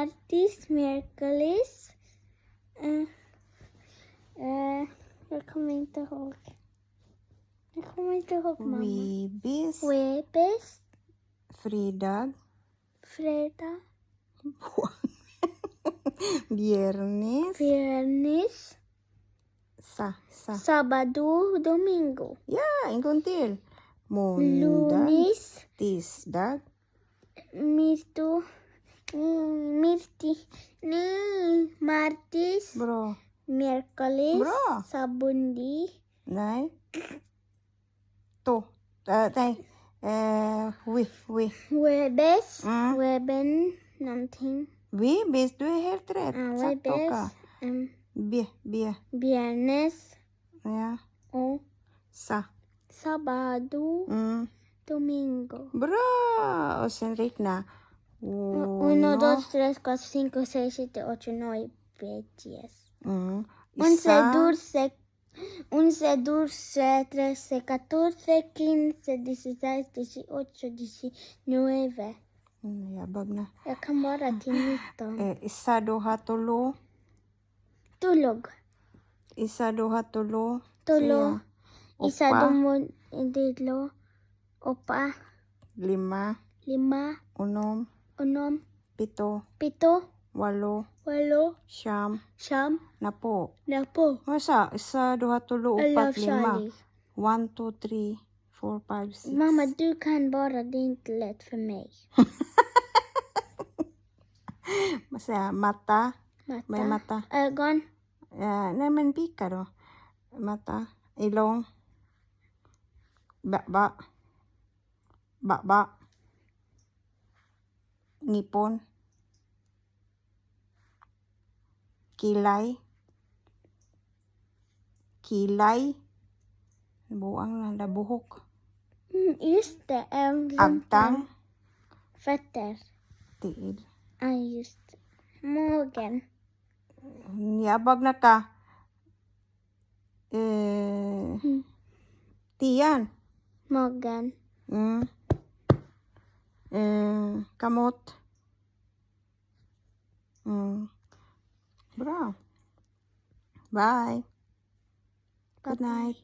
Martis, Merkulis. Jag kommer inte ihåg. Mamma. Wibis. Webes, Fredag. fredag, Viernes. viernes, Sa. Sabado, Domingo. Ja, en gång till. Måndag. Lunes, Tisdag. Martis, Bra. Merkulis, Bra. Sabundi, Nej. Nej. Webes, Mm. Weben, någonting. Wibis, du är helt rätt. Webes, Bie. viernes Ja. och Sa. Sabado, Mm. Domingo. Bra! Och sen räkna. 1, 2, 3, 4, 5, 6, 7, 8, 9, 10. Mm. 11, 12, 13, 14, 15, 16, 18, 19. Yabag na. Jag kan bara till 19. Isa, duha, tulo. Tulog. Isa, duha, tulo. Tulo. Siya. Isa, Upa. dilo. Opa. 5. 5. Unom. 6. 7. 7. 8. 8. Siyam. 9. Napo. 10. Masa? Isa, duha, tulo, I love 4, 5. Charlie. 1, 2, 3, 4, 5, 6. Mamma, du kan bara. Det är inte lätt för mig. Masa? Mata. May mata. Ögon. Nej, men pika då. Mata. Ilong. Baba. Ngipon. Kilay. Buang na buhok. Just det. Agtang. Fötter. Tiil. Just det. Magen. Yabag na ka. Tiyan. Magen. Kamot. Bra. Bye. Good night.